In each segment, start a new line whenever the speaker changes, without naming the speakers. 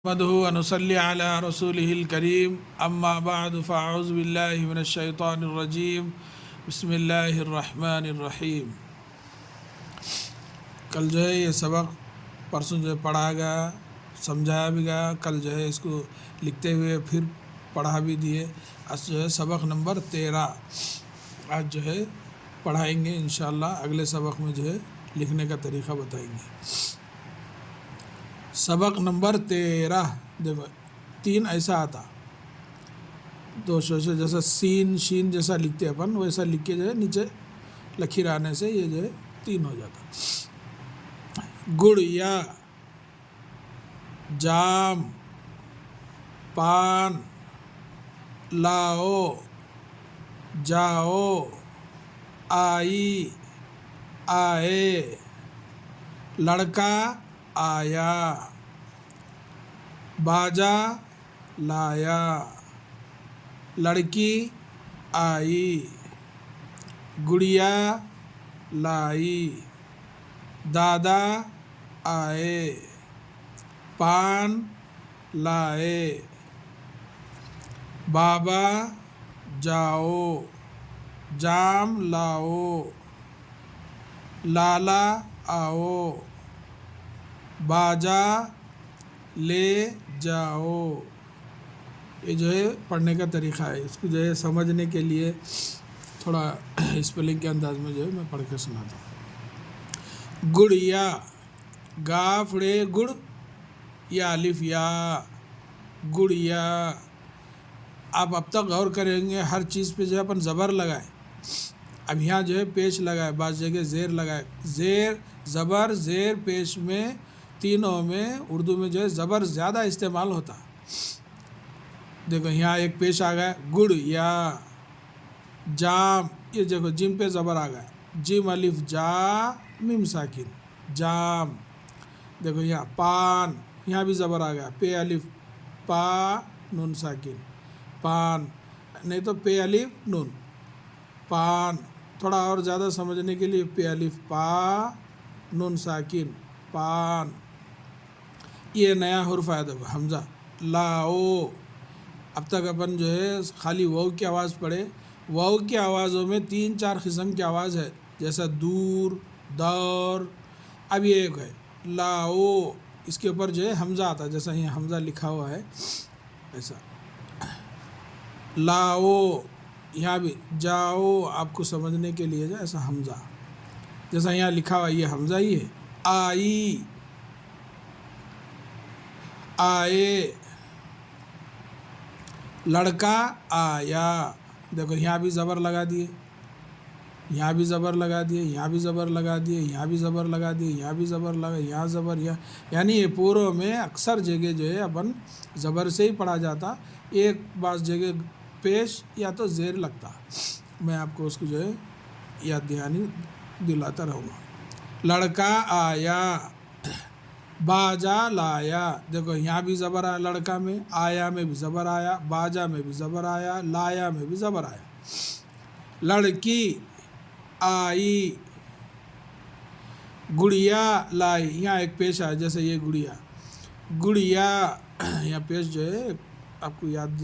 نحمده ونصلي على رسوله الكريم اما بعد فاعوذ بالله من الشیطان الرجیم بسم اللہ الرحمن الرحیم۔ کل جو ہے یہ سبق پرسوں جو ہے پڑھا گیا، سمجھایا بھی گیا، کل جو ہے اس کو لکھتے ہوئے پھر پڑھا بھی دیے۔ آج جو ہے سبق نمبر 13 آج جو ہے پڑھائیں گے انشاءاللہ۔ اگلے سبق میں جو ہے لکھنے کا طریقہ بتائیں گے۔ سبق نمبر 13 دیکھو 3 ایسا آتا، دو سے جیسا سین شین جیسا لکھتے اپن ویسا لکھ کے جو ہے نیچے لکیر آنے سے یہ جو ہے 3 ہو جاتا۔ گڑیا، جام، پان، لاؤ، جاؤ، آئی، آئے، لڑکا آیا، باجا لایا، لڑکی آئی، گڑیا لائی، دادا آئے، پان لائے، بابا جاؤ، جام لاؤ، لالا آؤ، باجا لے جاؤ۔ یہ جو ہے پڑھنے کا طریقہ ہے۔ اس کو جو ہے سمجھنے کے لیے تھوڑا اسپیلنگ کے انداز میں جو ہے میں پڑھ کے سناتا ہوں۔ گڑیا، گا فڑے گڑ یا الف یا، گڑیا۔ آپ اب تک غور کریں گے ہر چیز پہ جو ہے اپن زبر لگائے، اب یہاں جو ہے پیش لگائے، بعض جگہ زیر لگائے، زیر زبر زیر پیش میں تینوں میں اردو میں جو ہے زبر زیادہ استعمال ہوتا۔ دیکھو یہاں ایک پیش آ گیا گڑ یا، جام، یہ دیکھو جیم پہ زبر آ گیا، جیم الف جا میم ساکن، جام۔ دیکھو یہاں پان، یہاں بھی زبر آ گیا، پے الف پا نون ساکن، پان، نہیں تو پے الف نون، پان۔ تھوڑا اور زیادہ سمجھنے کے لیے پے الف پا نون ساکن، پان۔ یہ نیا حرف آیا دیکھو حمزہ، لاؤ۔ اب تک اپن جو ہے خالی واو کی آواز پڑھے، واو کی آوازوں میں 3-4 قسم کی آواز ہے، جیسا دور، دور۔ اب یہ ایک ہے لاؤ، اس کے اوپر جو ہے حمزہ آتا، جیسا یہاں حمزہ لکھا ہوا ہے ایسا، لاؤ۔ یہاں بھی جاؤ، آپ کو سمجھنے کے لیے جو ایسا حمزہ، جیسا یہاں لکھا ہوا یہ حمزہ ہی ہے۔ آئی، آئے، لڑکا آیا۔ دیکھو یہاں بھی زبر لگا دیے، یہاں بھی زبر لگا دیے، یہاں بھی زبر لگا دیے، یہاں بھی زبر لگا دیے، یہاں بھی زبر لگا، یہاں زبر، یعنی یہ پوروں میں اکثر جگہ جو ہے اپن زبر سے ہی پڑھا جاتا، ایک بعض جگہ پیش یا تو زیر لگتا۔ میں آپ کو اس کو جو ہے یاد دہانی دلاتا رہوں گا۔ لڑکا آیا، باجا لایا۔ دیکھو یہاں بھی زبر آیا، لڑکا میں، آیا میں بھی زبر آیا، باجا میں بھی زبر آیا، لایا میں بھی زبر آیا۔ لڑکی آئی، گڑیا لائی، یہاں ایک پیش آیا جیسے یہ گڑیا، گڑیا، یہاں پیش جو ہے آپ کو یاد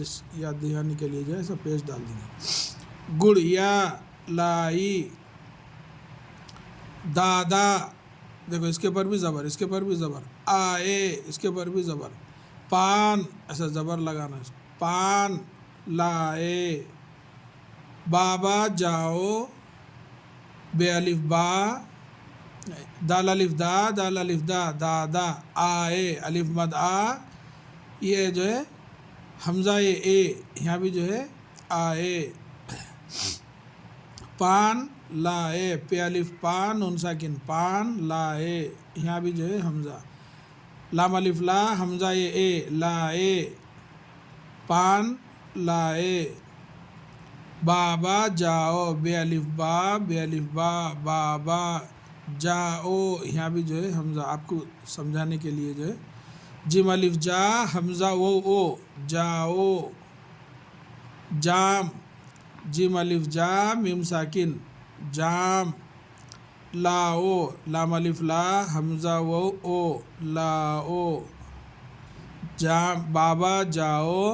دہانی کے لیے جو ہے ایسا پیش ڈال دیں گے۔ گڑیا لائی، دادا، دیکھو اس کے اوپر بھی زبر، اس کے اوپر بھی زبر، آئے، اس کے اوپر بھی زبر، پان، ایسا زبر لگانا اس کو، پان لائے، بابا جاؤ، بے الف با، دال الف دا، دال الف دا، دادا، آئے، الف مد آ، یہ جو ہے حمزہ اے، یہاں بھی جو ہے آئے، پان لائے، پے الف پان نون ساکن، پان لائے، یہاں بھی جو ہے حمزہ، لام الف لا، حمزہ اے، لائے، پان لائے، بابا جاؤ، بے الف با، بے الف با، بابا جاؤ، یہاں بھی جو ہے حمزہ، آپ کو سمجھانے کے لیے جو ہے جیم الف جا، حمزہ وہ او، جاؤ، جام، جیم الف جا میم ساکن، جام، لاؤ، لام الف لا، حمزہ و او، لاؤ، جام بابا جاؤ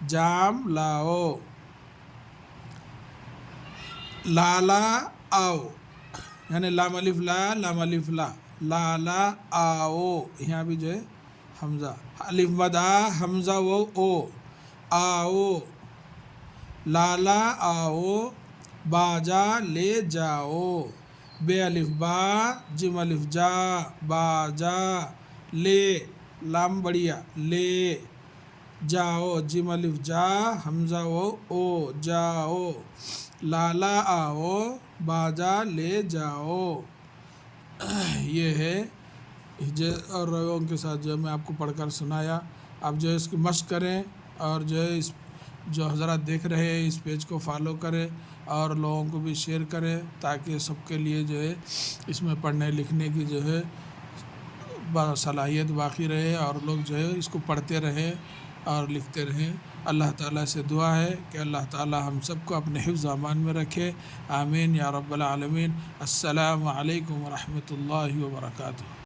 جام لاؤ، لالا آؤ، یعنی لام الف لا لام الف لا، لالا آؤ، یہاں بھی جو ہے حمزہ، الف مد آ حمزہ وہ او، آؤ، لالا آؤ، باجا لے جاؤ، بے الف با جیم الف جا، باجا، لے لام بڑھیا لے، جاؤ جیم الف جا حمزہ وہ او، جاؤ، لالا آؤ، باجا لے جاؤ۔ یہ ہے اور رویوں کے ساتھ جو ہے میں آپ کو پڑھ کر سنایا، آپ جو ہے اس کی مشق کریں، اور جو ہے اس جو حضرات دیکھ رہے ہیں اس پیج کو فالو کریں اور لوگوں کو بھی شیئر کریں، تاکہ سب کے لیے جو ہے اس میں پڑھنے لکھنے کی جو ہے صلاحیت باقی رہے، اور لوگ جو ہے اس کو پڑھتے رہیں اور لکھتے رہیں۔ اللہ تعالیٰ سے دعا ہے کہ اللہ تعالیٰ ہم سب کو اپنے حفظ و امان میں رکھے، آمین یا رب العالمین۔ السلام علیکم ورحمۃ اللہ وبرکاتہ۔